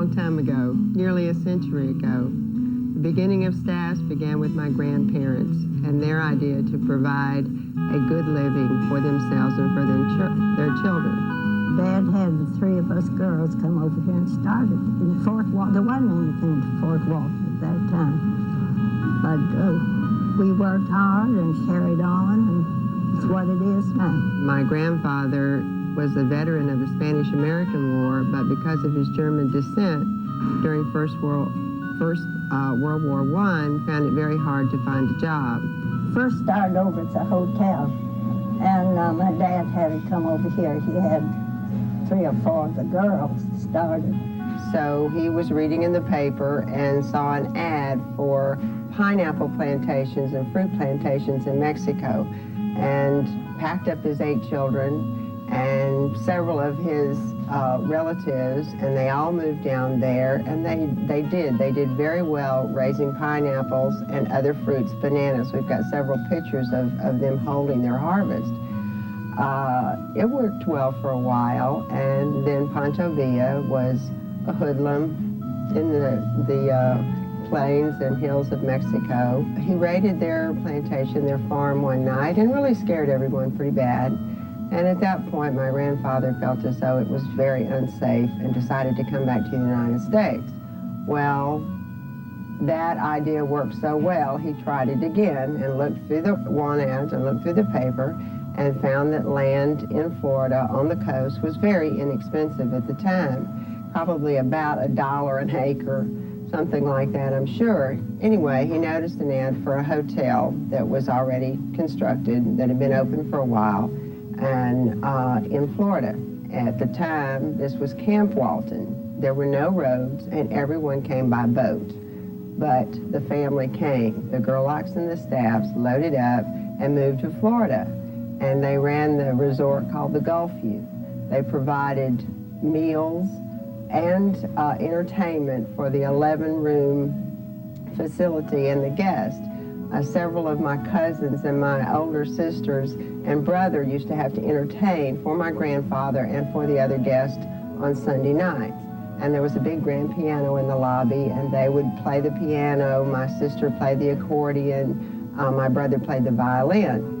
long time ago, nearly a century ago. The beginning of staffs began with my grandparents and their idea to provide a good living for themselves and for their children. Dad had the three of us girls come over here and started in Fort Walton. There wasn't anything to Fort Walton at that time. But we worked hard and carried on, and it's what it is now. My grandfather was a veteran of the Spanish-American War, but because of his German descent during World War I, found it very hard to find a job. First started over at the hotel, and my dad had to come over here. He had 3 or 4 of the girls started. So he was reading in the paper and saw an ad for pineapple plantations and fruit plantations in Mexico, and packed up his 8 children and several of his relatives, and they all moved down there, and they did very well raising pineapples and other fruits, bananas. We've got several pictures of them holding their harvest. It worked well for a while, and then Pancho Villa was a hoodlum in the plains and hills of Mexico. He raided their plantation, their farm one night, and really scared everyone pretty bad. And at that point, my grandfather felt as though it was very unsafe and decided to come back to the United States. Well, that idea worked so well, he tried it again and looked through the want ads and looked through the paper and found that land in Florida on the coast was very inexpensive at the time, probably about $1 an acre, something like that, I'm sure. Anyway, he noticed an ad for a hotel that was already constructed, that had been open for a while, and in Florida. At the time, this was Camp Walton. There were no roads, and everyone came by boat. But the family came. The Gerlachs and the Staffs loaded up and moved to Florida. And they ran the resort called the Gulfview. They provided meals and entertainment for the 11-room facility and the guests. Several of my cousins and my older sisters and brother used to have to entertain for my grandfather and for the other guests on Sunday nights. And there was a big grand piano in the lobby, and they would play the piano. My sister played the accordion. My brother played the violin.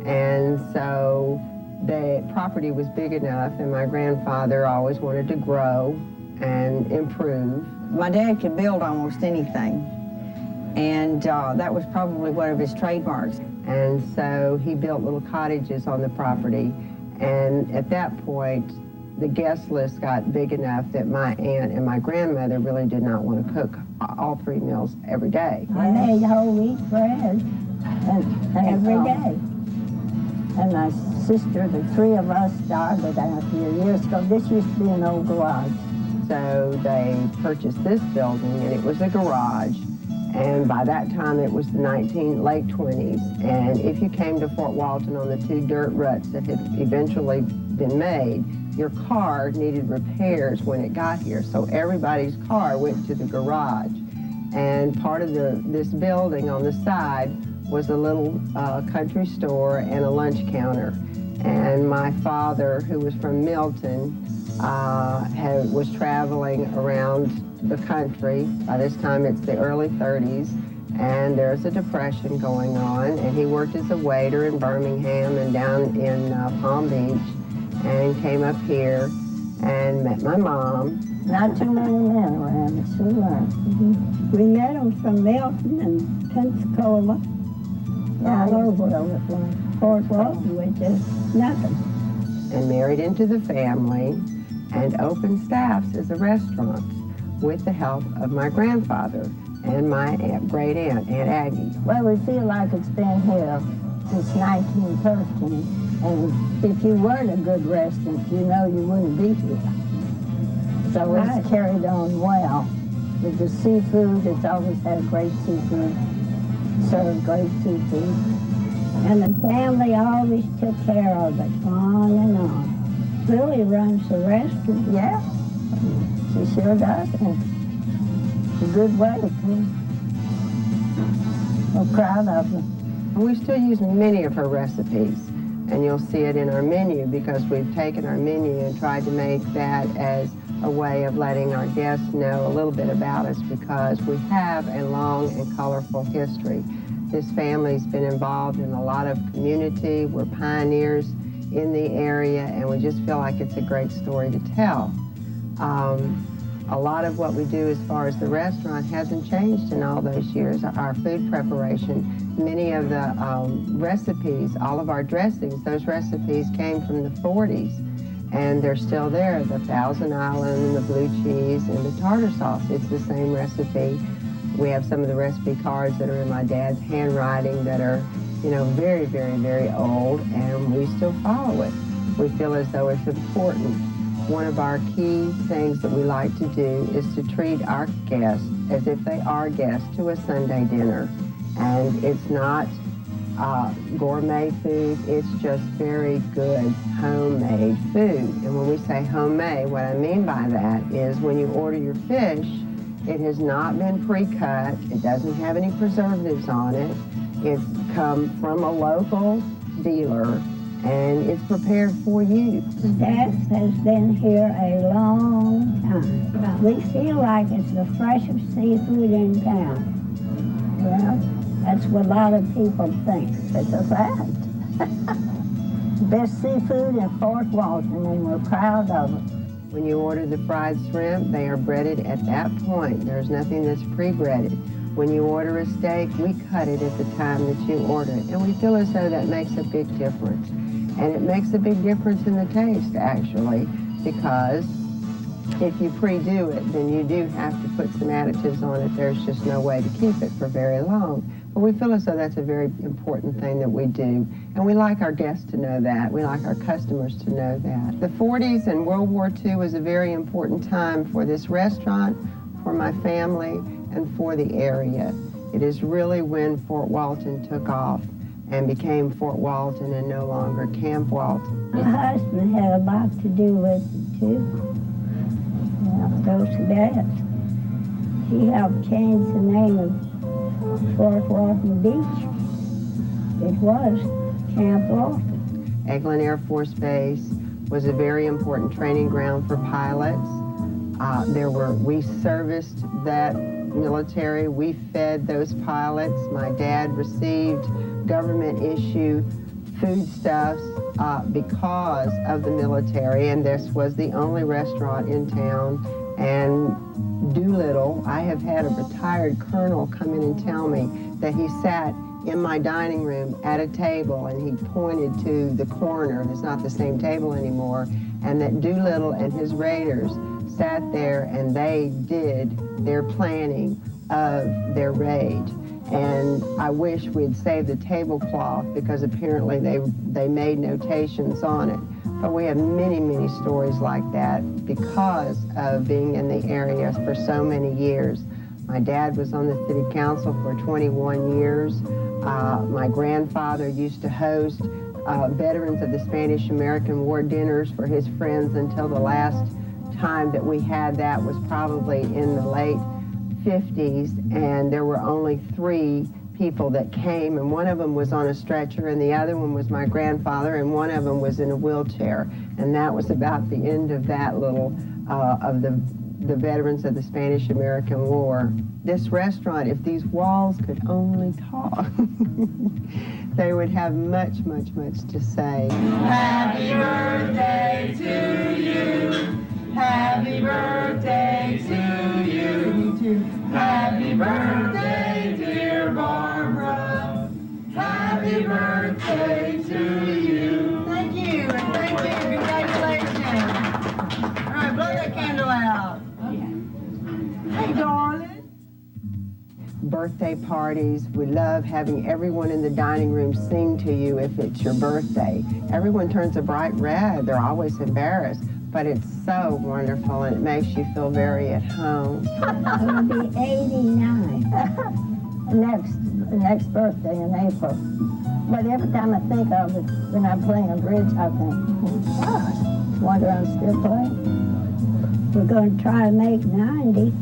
And so the property was big enough, and my grandfather always wanted to grow and improve. My dad could build almost anything. And that was probably one of his trademarks. And so he built little cottages on the property. And at that point, the guest list got big enough that my aunt and my grandmother really did not want to cook all 3 meals every day. I made whole wheat bread every day. And my sister, the 3 of us started out here years ago. This used to be an old garage. So they purchased this building, and it was a garage. And by that time, it was the late 20s. And if you came to Fort Walton on the 2 dirt ruts that had eventually been made, your car needed repairs when it got here. So everybody's car went to the garage. And part of this building on the side was a little country store and a lunch counter. And my father, who was from Milton, was traveling around the country. By this time, it's the early 30s, and there's a depression going on, and he worked as a waiter in Birmingham and down in Palm Beach, and came up here and met my mom. Not too many men around us who learned. We met them from Milton and Pensacola, all over Fort Walton, which is nothing. And married into the family and opened Staffs as a restaurant with the help of my grandfather and my great aunt, Aunt Aggie. Well, we feel like it's been here since 1913, and if you weren't a good restaurant, you know you wouldn't be here. So it's carried on well. With the seafood, it's always had great seafood, served great seafood. And the family always took care of it, on and on. Lily runs the restaurant, yeah. She sure does, and it's a good way, too. We're proud of her. We still use many of her recipes. And you'll see it in our menu because we've taken our menu and tried to make that as a way of letting our guests know a little bit about us because we have a long and colorful history. This family's been involved in a lot of community. We're pioneers in the area, and we just feel like it's a great story to tell. A lot of what we do as far as the restaurant hasn't changed in all those years. Our food preparation, many of the recipes, all of our dressings, those recipes came from the 40s, and they're still there. The Thousand Island, the blue cheese, and the tartar sauce, it's the same recipe. We have some of the recipe cards that are in my dad's handwriting that are, you know, very, very, very old, and we still follow it. We feel as though it's important. One of our key things that we like to do is to treat our guests as if they are guests to a Sunday dinner. And it's not gourmet food, it's just very good homemade food. And when we say homemade, what I mean by that is when you order your fish, it has not been pre-cut, it doesn't have any preservatives on it, it's come from a local dealer, and it's prepared for you. Dad has been here a long time. We feel like it's the freshest seafood in town. Well, that's what a lot of people think. It's a fact. Best seafood in Fort Walton, and we're proud of it. When you order the fried shrimp, they are breaded at that point. There's nothing that's pre-breaded. When you order a steak, we cut it at the time that you order it, and we feel as though that makes a big difference. And it makes a big difference in the taste, actually, because if you pre-do it, then you do have to put some additives on it. There's just no way to keep it for very long. But we feel as though that's a very important thing that we do. And we like our guests to know that. We like our customers to know that. The 40s and World War II was a very important time for this restaurant, for my family, and for the area. It is really when Fort Walton took off and became Fort Walton and no longer Camp Walton. My husband had a lot to do with it, too. Those dads. He helped change the name of Fort Walton Beach. It was Camp Walton. Eglin Air Force Base was a very important training ground for pilots. We serviced that military. We fed those pilots. My dad received government issue foodstuffs because of the military, and this was the only restaurant in town. And Doolittle, I have had a retired colonel come in and tell me that he sat in my dining room at a table and he pointed to the corner, and it's not the same table anymore, and that Doolittle and his raiders sat there and they did their planning of their raid. And I wish we'd saved the tablecloth because apparently they made notations on it. But we have many, many stories like that because of being in the area for so many years. My dad was on the city council for 21 years. My grandfather used to host veterans of the Spanish-American War dinners for his friends until the last time that we had that was probably in the late 50s, and there were only 3 people that came, and one of them was on a stretcher, and the other one was my grandfather, and one of them was in a wheelchair. And that was about the end of that little, of the veterans of the Spanish-American War. This restaurant, if these walls could only talk, they would have much, much, much to say. Happy birthday to you. Happy birthday to you. Happy birthday, dear Barbara. Happy birthday to you. Thank you, and thank you. Congratulations. All right, blow that candle out. Hey, darling. Birthday parties. We love having everyone in the dining room sing to you if it's your birthday. Everyone turns a bright red. They're always embarrassed. But it's so wonderful, and it makes you feel very at home. I'll be 89 next birthday in April. But every time I think of it, when I'm playing a bridge, I think, gosh, wonder I'm still playing. We're going to try to make 90,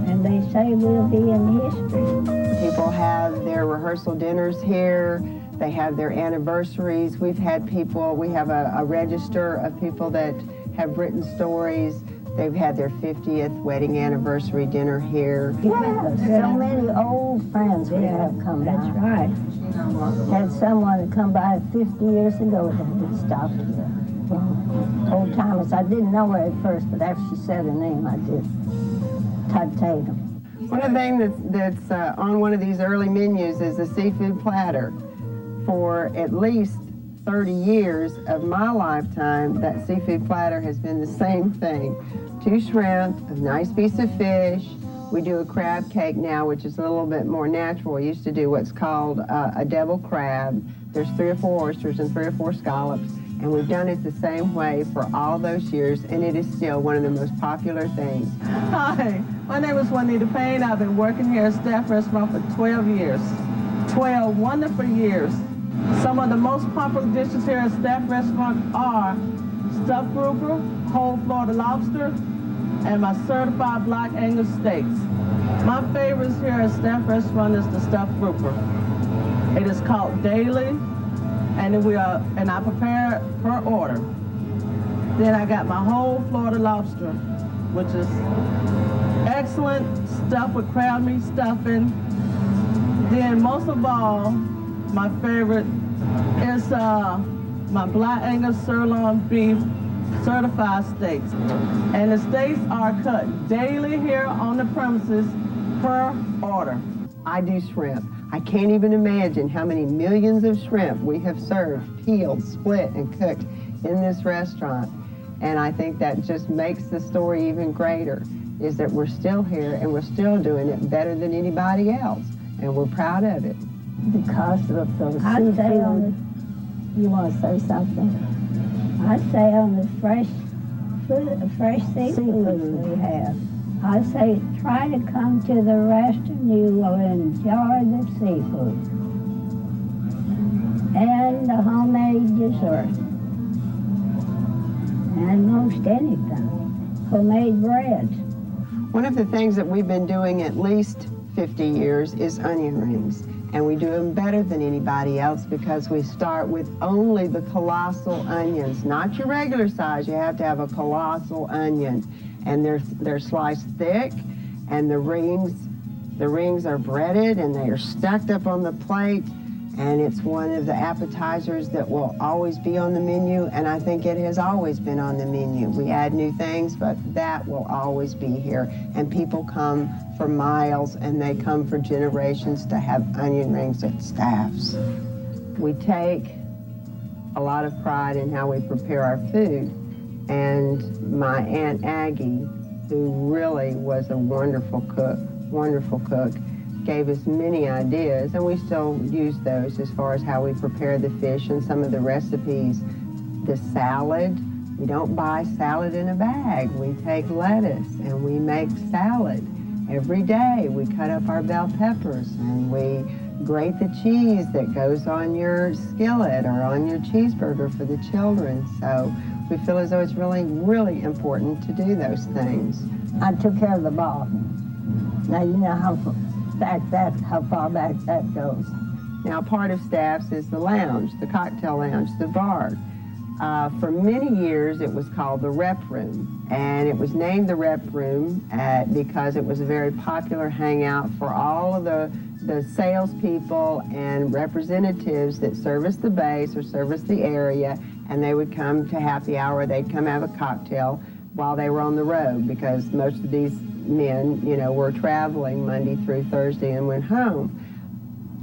and they say we'll be in history. People have their rehearsal dinners here. They have their anniversaries. We've had people, we have a register of people that have written stories. They've had their 50th wedding anniversary dinner here. Yeah, so many old friends we have come by. That's right. Had someone come by 50 years ago that had stopped here. Old timers. I didn't know her at first, but after she said her name, I did. Todd Tatum. One of the things that's on one of these early menus is a seafood platter. For at least 30 years of my lifetime, that seafood platter has been the same thing. 2 shrimp, a nice piece of fish. We do a crab cake now, which is a little bit more natural. We used to do what's called a devil crab. There's 3 or 4 oysters and 3 or 4 scallops, and we've done it the same way for all those years, and it is still one of the most popular things. Hi, my name is Juanita Payne. I've been working here at Staff Restaurant for 12 years. 12 wonderful years. Some of the most popular dishes here at Staff Restaurant are stuffed grouper, whole Florida lobster, and my certified black Angus steaks. My favorites here at Staff Restaurant is the stuffed grouper. It is called daily, and I prepare it per order. Then I got my whole Florida lobster, which is excellent, stuffed with crab meat stuffing. Then most of all, my favorite is my black Angus sirloin beef certified steaks. And the steaks are cut daily here on the premises per order. I do shrimp. I can't even imagine how many millions of shrimp we have served, peeled, split, and cooked in this restaurant. And I think that just makes the story even greater, is that we're still here and we're still doing it better than anybody else. And we're proud of it. Because of those seafood. You want to say something? I say on the fresh seafood we have. I say try to come to the restaurant. You will enjoy the seafood and the homemade dessert and most anything. Homemade breads. One of the things that we've been doing at least 50 years is onion rings. And we do them better than anybody else because we start with only the colossal onions, not your regular size. You have to have a colossal onion. And they're sliced thick, and the rings are breaded, and they are stacked up on the plate. And it's one of the appetizers that will always be on the menu, and I think it has always been on the menu. We add new things, but that will always be here. And people come for miles, and they come for generations to have onion rings at Staff's. We take a lot of pride in how we prepare our food, and my Aunt Aggie, who really was a wonderful cook, gave us many ideas, and we still use those as far as how we prepare the fish and some of the recipes. The salad, we don't buy salad in a bag. We take lettuce and we make salad every day. We cut up our bell peppers and we grate the cheese that goes on your skillet or on your cheeseburger for the children. So we feel as though it's really, really important to do those things. I took care of the bar. Now you know how far back that goes. Now part of Staff's is the lounge, the cocktail lounge, the bar. For many years it was called the Rep Room, and it was named the Rep Room because it was a very popular hangout for all of the salespeople and representatives that service the base or service the area, and they would come to happy hour. They'd come have a cocktail while they were on the road, because most of these men, you know, were traveling Monday through Thursday and went home.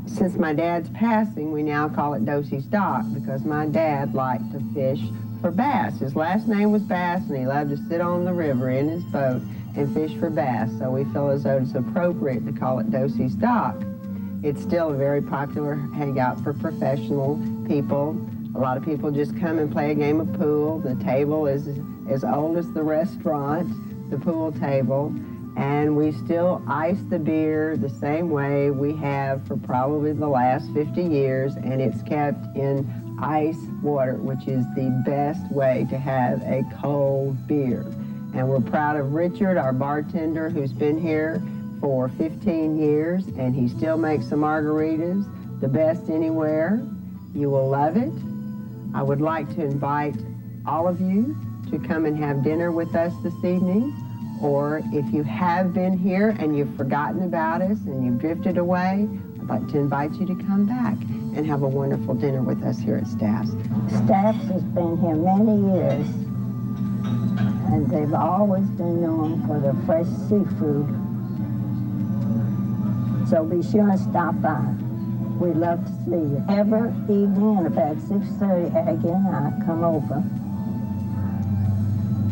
Since my dad's passing, we now call it Dosey's Dock, because my dad liked to fish for bass. His last name was Bass, and he loved to sit on the river in his boat and fish for bass. So we feel as though it's appropriate to call it Dosey's Dock. It's still a very popular hangout for professional people. A lot of people just come and play a game of pool. The table is as old as the restaurant, the pool table. And we still ice the beer the same way we have for probably the last 50 years, and it's kept in ice water, which is the best way to have a cold beer. And we're proud of Richard, our bartender, who's been here for 15 years, and he still makes the margaritas the best anywhere. You will love it. I would like to invite all of you to come and have dinner with us this evening. Or if you have been here and you've forgotten about us and you've drifted away, I'd like to invite you to come back and have a wonderful dinner with us here at Staff's. Staff's has been here many years, and they've always been known for their fresh seafood. So be sure and stop by. We'd love to see you. Every evening at about 6:30, Aggie and I come over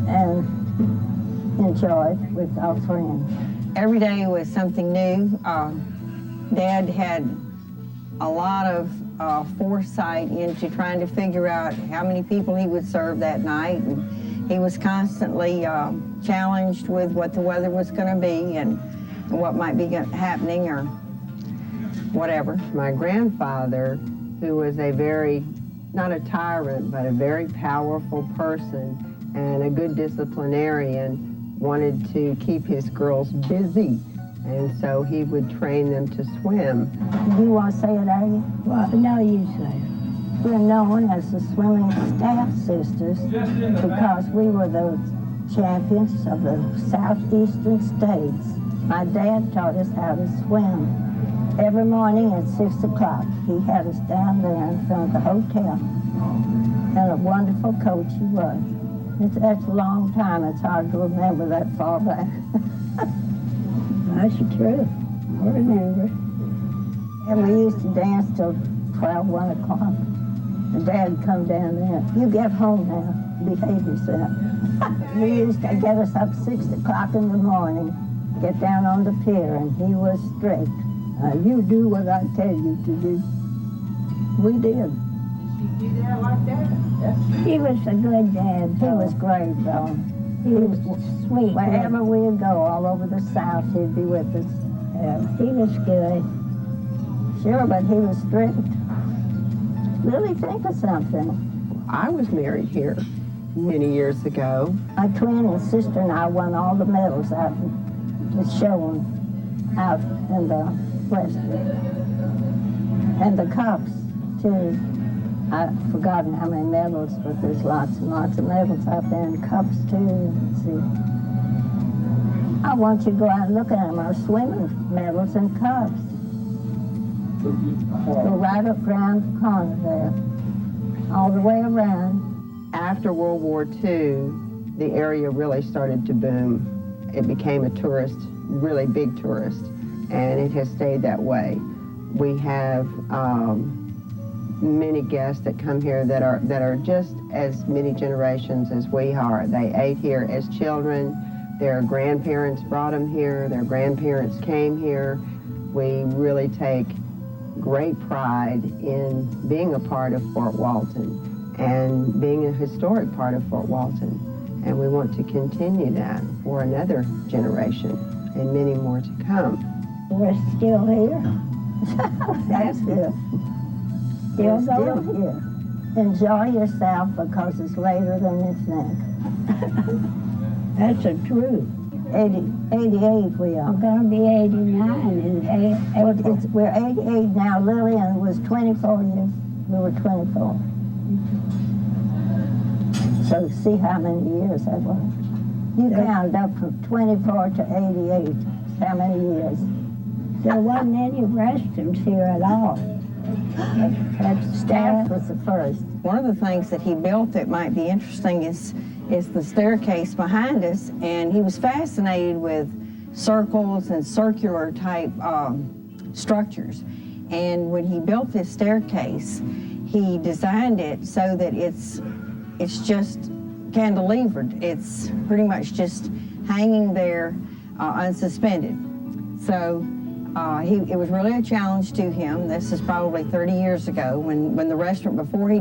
and enjoy it with our friends. Every day was something new. Dad had a lot of foresight into trying to figure out how many people he would serve that night. And he was constantly challenged with what the weather was going to be and what might be happening or whatever. My grandfather, who was a very, not a tyrant, but a very powerful person and a good disciplinarian, wanted to keep his girls busy. And so he would train them to swim. Do you want to say it, Aggie? Well, no, you say it. We're known as the Swimming Staff Sisters because we were the champions of the southeastern states. My dad taught us how to swim. Every morning at 6 o'clock, he had us down there in front of the hotel. And a wonderful coach he was. That's a long time. It's hard to remember that far back. That's true. I remember. And we used to dance till 12, 1 o'clock. And Dad would come down there. You get home now. Behave yourself. He used to get us up 6 o'clock in the morning, get down on the pier, and he was strict. You do what I tell you to do. We did. He was a good dad. He was great, though. He was sweet. Wherever we'd go, all over the South, he'd be with us. He was good. Sure, but he was strict. Really think of something. I was married here many years ago. My twin and sister and I won all the medals out to show them out in the restaurant. And the cups, too. I've forgotten how many medals, but there's lots and lots of medals out there, and cups, too. Let's see. I want you to go out and look at them, our swimming medals and cups. Go right up around the corner there, all the way around. After World War II, the area really started to boom. It became a tourist, really big tourist, and it has stayed that way. We have many guests that come here that are just as many generations as we are. They ate here as children. Their grandparents brought them here. Their grandparents came here. We really take great pride in being a part of Fort Walton and being a historic part of Fort Walton. And we want to continue that for another generation and many more to come. We're still here. That's good. You're still here. Enjoy yourself because it's later than you think. That's the truth. 88 we are. I'm going to be 89 in April. We're 88 now. Lillian was 24 years. We were 24. So see how many years that was. You counted up from 24 to 88. How many years? There wasn't any restrooms here at all. Staff was the first. One of the things that he built that might be interesting is the staircase behind us, and he was fascinated with circles and circular type structures. And when he built this staircase, he designed it so that it's just cantilevered. It's pretty much just hanging there unsuspended. So it was really a challenge to him. This is probably 30 years ago when the restaurant, before he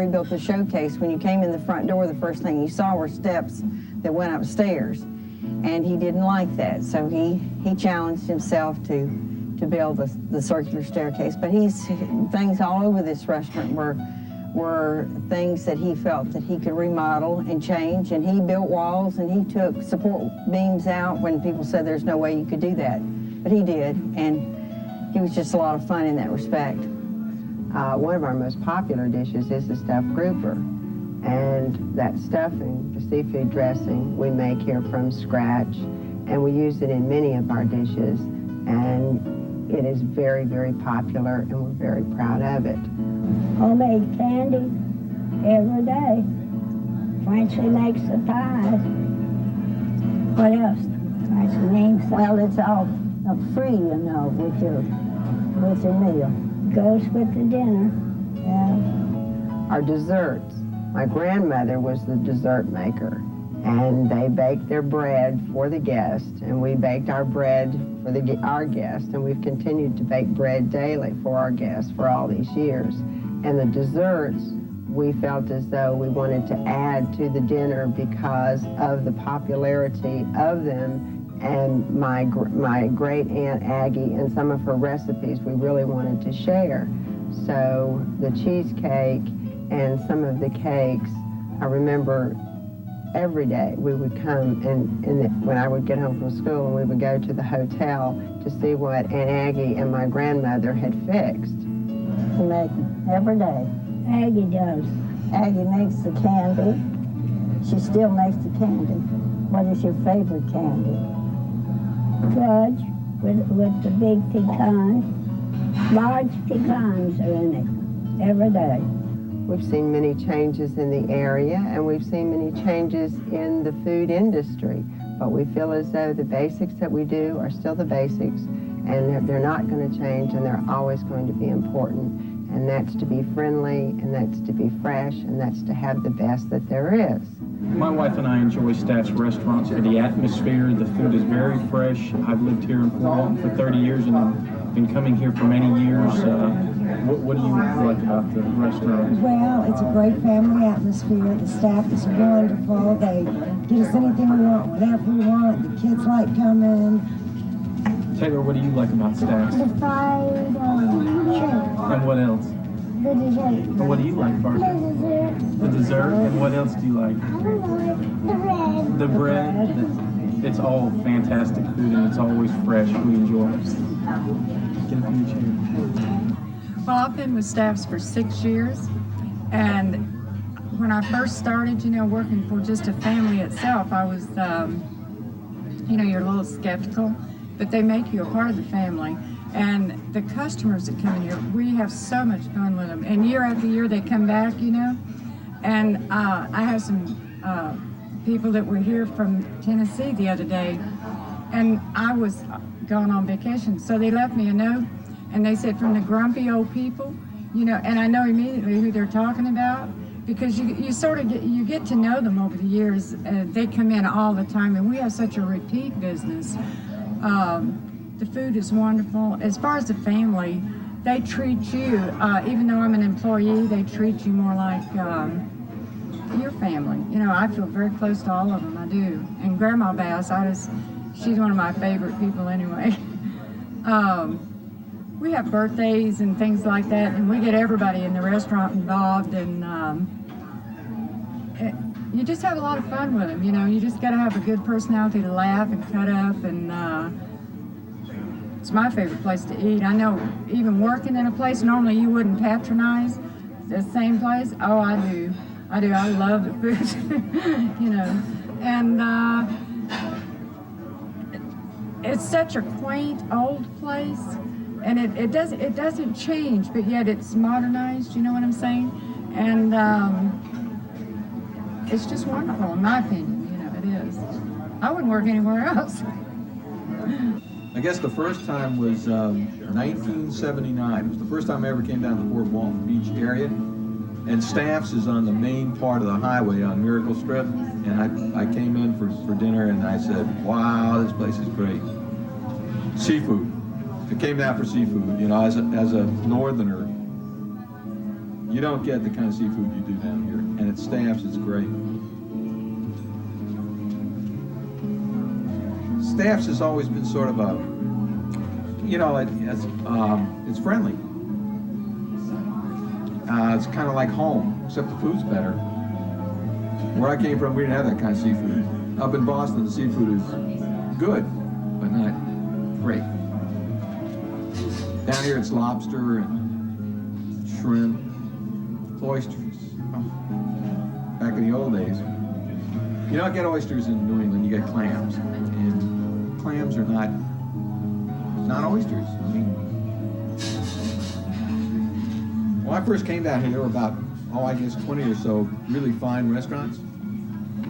built the showcase, when you came in the front door, the first thing you saw were steps that went upstairs. And he didn't like that, so he challenged himself to build the circular staircase. But things all over this restaurant were things that he felt that he could remodel and change, and he built walls and he took support beams out when people said there's no way you could do that. But he did, and he was just a lot of fun in that respect. one of our most popular dishes is the stuffed grouper. And that stuffing, the seafood dressing, we make here from scratch, and we use it in many of our dishes. And it is very, very popular, and we're very proud of it. Homemade candy every day. Francie makes the pies. What else? Francie names some. Well, it's all free, you know, with your meal. Goes with the dinner. Yeah. Our desserts. My grandmother was the dessert maker, and they baked their bread for the guest, and we baked our bread for our guests, and we've continued to bake bread daily for our guests for all these years. And the desserts, we felt as though we wanted to add to the dinner because of the popularity of them, and my great Aunt Aggie and some of her recipes we really wanted to share. So the cheesecake and some of the cakes, I remember every day we would come when I would get home from school, and we would go to the hotel to see what Aunt Aggie and my grandmother had fixed. We make them every day. Aggie does. Aggie makes the candy. She still makes the candy. What is your favorite candy? Fudge with the big pecans. Large pecans are in it every day. We've seen many changes in the area, and we've seen many changes in the food industry, but we feel as though the basics that we do are still the basics, and they're not going to change, and they're always going to be important, and that's to be friendly, and that's to be fresh, and that's to have the best that there is. My wife and I enjoy Staff's restaurants for the atmosphere. The food is very fresh. I've lived here in Fort Walton for 30 years, and I've been coming here for many years. What do you like about the restaurant? Well, it's a great family atmosphere. The staff is wonderful. They get us anything we want, whatever we want. The kids like coming. Taylor, what do you like about Staff's? The fried shrimp. And what else? The dessert. And what do you like, Barker? The dessert. The dessert? And what else do you like? I don't know. The bread. The bread? It's all fantastic food, and it's always fresh. We enjoy it. Get up in the chair. Well, I've been with Staff's for 6 years, and when I first started, working for just a family itself, I was, you're a little skeptical, but they make you a part of the family. And the customers that come in here, we have so much fun with them. And year after year, they come back, And I have some people that were here from Tennessee the other day, and I was gone on vacation, so they left me a note. And they said, from the grumpy old people, and I know immediately who they're talking about, because you sort of get to know them over the years. They come in all the time, and we have such a repeat business. The food is wonderful. As far as the family, they treat you, even though I'm an employee, they treat you more like your family. I feel very close to all of them, I do. And Grandma Bass, she's one of my favorite people anyway. We have birthdays and things like that, and we get everybody in the restaurant involved, and you just have a lot of fun with them. You just got to have a good personality to laugh and cut up, and it's my favorite place to eat. I know, even working in a place normally you wouldn't patronize the same place. Oh, I do. I love the food, and it's such a quaint old place. And it doesn't change, but yet it's modernized, you know what I'm saying? And it's just wonderful, in my opinion, it is. I wouldn't work anywhere else. I guess the first time was 1979. It was the first time I ever came down to the Fort Walton Beach area. And Staff's is on the main part of the highway on Miracle Strip. And I came in for dinner, and I said, wow, this place is great. Seafood. I came down for seafood, as a northerner, you don't get the kind of seafood you do down here. And at Staff's, it's great. Staff's has always been sort of it's friendly. It's kind of like home, except the food's better. Where I came from, we didn't have that kind of seafood. Up in Boston, the seafood is good, but not great. Down here it's lobster and shrimp, oysters. Oh, back in the old days. You don't get oysters in New England, you get clams. And clams are not oysters. I mean, when I first came down here, there were about, I guess 20 or so really fine restaurants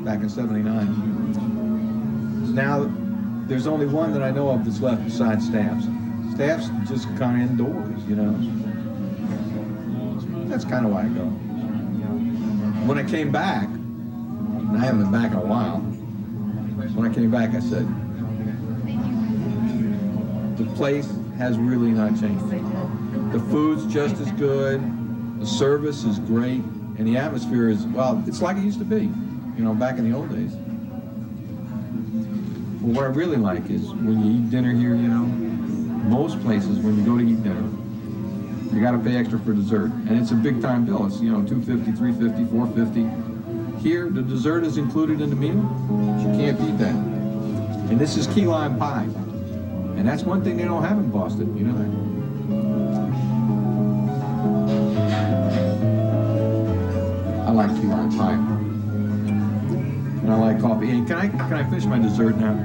back in '79. Now, there's only one that I know of that's left besides Staff's. Staff's just kind of indoors, you know. That's kind of why I go. When I came back, and I haven't been back in a while, when I came back I said, the place has really not changed. The food's just as good, the service is great, and the atmosphere is, well, it's like it used to be, you know, back in the old days. But what I really like is when you eat dinner here, you know, most places when you go to eat dinner, you got to pay extra for dessert, and it's a big time bill. It's, you know, $2.50, $3.50, $4.50. Here, the dessert is included in the meal. You can't beat that. And this is key lime pie, and that's one thing they don't have in Boston. You know that. I like key lime pie, and I like coffee. Hey, can I finish my dessert now?